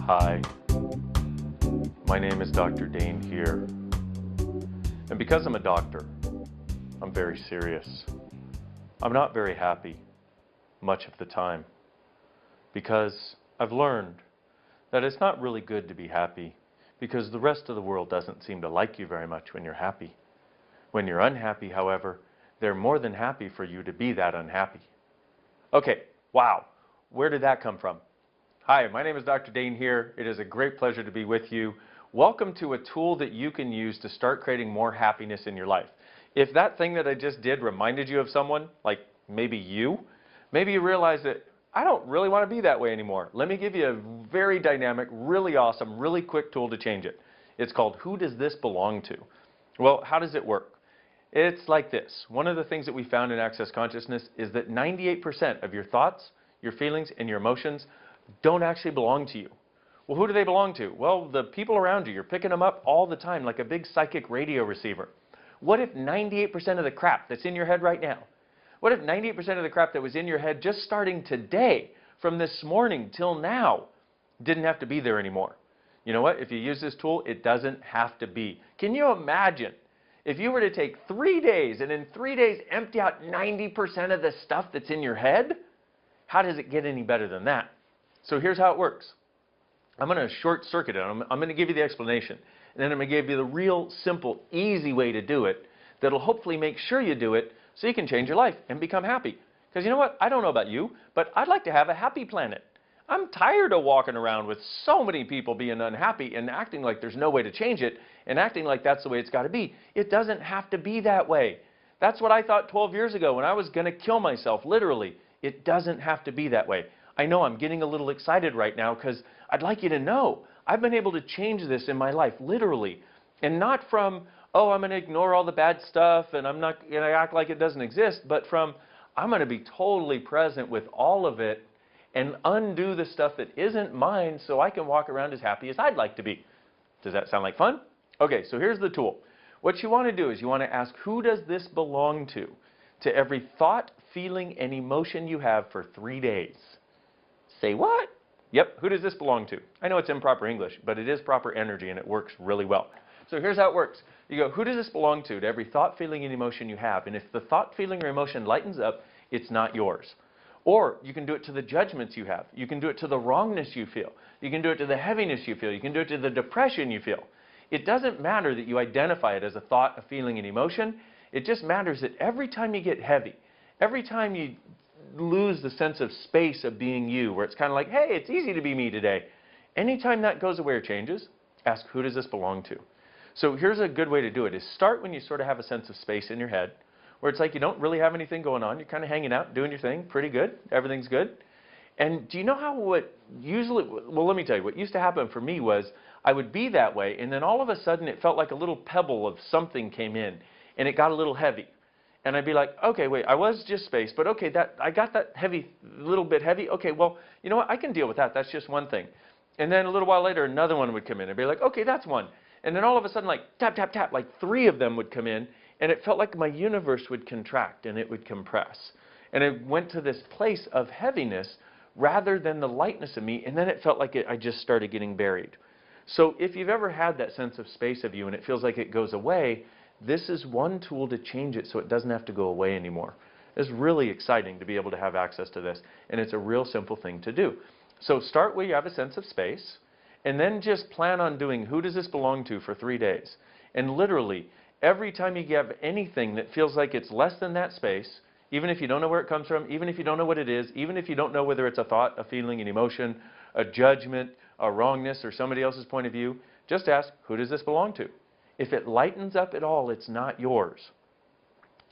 Hi, my name is Dr. Dain Heer, and because I'm a doctor, I'm very serious. I'm not very happy much of the time because I've learned that it's not really good to be happy because the rest of the world doesn't seem to like you very much when you're happy. When you're unhappy, however, they're more than happy for you to be that unhappy. Okay, wow, where did that come from? Hi, my name is Dr. Dain Heer. It is a great pleasure to be with you. Welcome to a tool that you can use to start creating more happiness in your life. If that thing that I just did reminded you of someone, like maybe you realize that I don't really want to be that way anymore. Let me give you a very dynamic, really awesome, really quick tool to change it. It's called Who Does This Belong To? Well, how does it work? It's like this. One of the things that we found in Access Consciousness is that 98% of your thoughts, your feelings, and your emotions don't actually belong to you. Well, who do they belong to? Well, the people around you. You're picking them up all the time like a big psychic radio receiver. What if 98% of the crap that's in your head right now, what if 98% of the crap that was in your head just starting today, from this morning till now, didn't have to be there anymore? You know what? If you use this tool, it doesn't have to be. Can you imagine if you were to take 3 days and in 3 days empty out 90% of the stuff that's in your head? How does it get any better than that? So here's how it works. I'm going to short circuit it. I'm going to give you the explanation. And then I'm going to give you the real simple, easy way to do it that'll hopefully make sure you do it so you can change your life and become happy. Because you know what? I don't know about you, but I'd like to have a happy planet. I'm tired of walking around with so many people being unhappy and acting like there's no way to change it and acting like that's the way it's got to be. It doesn't have to be that way. That's what I thought 12 years ago when I was going to kill myself, literally. It doesn't have to be that way. I know I'm getting a little excited right now because I'd like you to know I've been able to change this in my life, literally. And not from, oh, I'm going to ignore all the bad stuff and I'm not going to act like it doesn't exist, but from, I'm going to be totally present with all of it and undo the stuff that isn't mine so I can walk around as happy as I'd like to be. Does that sound like fun? Okay, so here's the tool. What you want to do is you want to ask, who does this belong to? To every thought, feeling, and emotion you have for 3 days. Say what? Yep, who does this belong to? I know it's improper English, but it is proper energy and it works really well. So here's how it works. You go, who does this belong to every thought, feeling, and emotion you have? And if the thought, feeling, or emotion lightens up, it's not yours. Or you can do it to the judgments you have. You can do it to the wrongness you feel. You can do it to the heaviness you feel. You can do it to the depression you feel. It doesn't matter that you identify it as a thought, a feeling, and emotion. It just matters that every time you get heavy, every time you lose the sense of space of being you, where it's kind of like, hey, it's easy to be me today. Anytime that goes away or changes, ask, who does this belong to? So here's a good way to do it, is start when you sort of have a sense of space in your head, where it's like you don't really have anything going on. You're kind of hanging out, doing your thing, pretty good. Everything's good. And do you know how what usually, well, let me tell you, what used to happen for me was I would be that way, and then all of a sudden it felt like a little pebble of something came in, and it got a little heavy. And I'd be like, okay, wait, I was just space, but okay, I got that heavy, little bit heavy. Okay, well, you know what? I can deal with that. That's just one thing. And then a little while later, another one would come in. I'd be like, okay, that's one. And then all of a sudden, like, tap, tap, tap, like 3 of them would come in, and it felt like my universe would contract and it would compress. And it went to this place of heaviness rather than the lightness of me, and then it felt like I just started getting buried. So if you've ever had that sense of space of you and it feels like it goes away, this is one tool to change it so it doesn't have to go away anymore. It's really exciting to be able to have access to this, and it's a real simple thing to do. So start where you have a sense of space, and then just plan on doing who does this belong to for 3 days. And literally, every time you have anything that feels like it's less than that space, even if you don't know where it comes from, even if you don't know what it is, even if you don't know whether it's a thought, a feeling, an emotion, a judgment, a wrongness, or somebody else's point of view, just ask, who does this belong to? If it lightens up at all, it's not yours.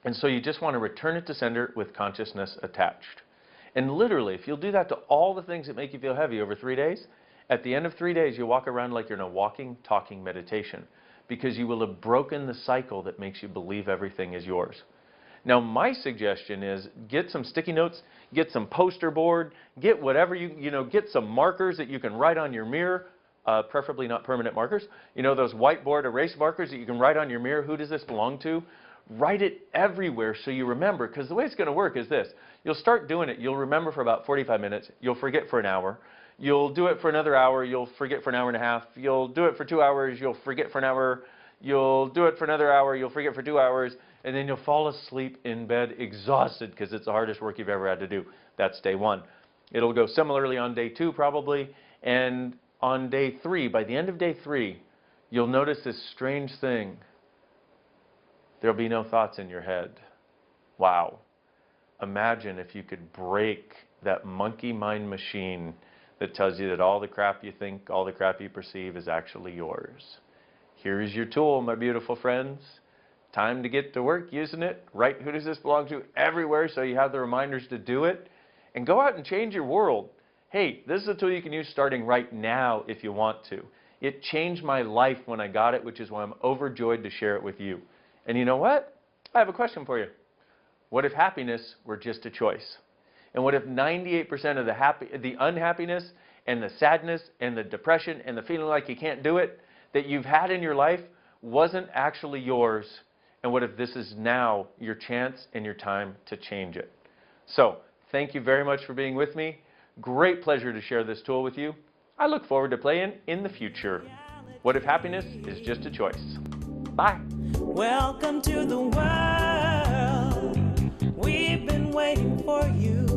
And so you just want to return it to sender with consciousness attached. And literally, if you'll do that to all the things that make you feel heavy over 3 days, at the end of 3 days, you'll walk around like you're in a walking, talking meditation, because you will have broken the cycle that makes you believe everything is yours. Now, my suggestion is get some sticky notes, get some poster board, get whatever get some markers that you can write on your mirror. Preferably not permanent markers. You know, those whiteboard erase markers that you can write on your mirror, who does this belong to? Write it everywhere so you remember, because the way it's going to work is this. You'll start doing it, you'll remember for about 45 minutes, you'll forget for an hour, You'll do it for another hour, you'll forget for an hour and a half. You'll do it for 2 hours, you'll forget for an hour. You'll do it for another hour, you'll forget for 2 hours, and then you'll fall asleep in bed exhausted because it's the hardest work you've ever had to do. That's day 1. It'll go similarly on day 2 probably, and on day 3, by the end of day 3, you'll notice this strange thing. There'll be no thoughts in your head. Wow. Imagine if you could break that monkey mind machine that tells you that all the crap you think, all the crap you perceive is actually yours. Here's your tool, my beautiful friends. Time to get to work using it. Write who does this belong to everywhere so you have the reminders to do it. And go out and change your world. Hey, this is a tool you can use starting right now if you want to. It changed my life when I got it, which is why I'm overjoyed to share it with you. And you know what? I have a question for you. What if happiness were just a choice? And what if 98% of the unhappiness and the sadness and the depression and the feeling like you can't do it that you've had in your life wasn't actually yours? And what if this is now your chance and your time to change it? So, thank you very much for being with me. Great pleasure to share this tool with you. I look forward to playing in the future. What if happiness is just a choice? Bye. Welcome to the world. We've been waiting for you.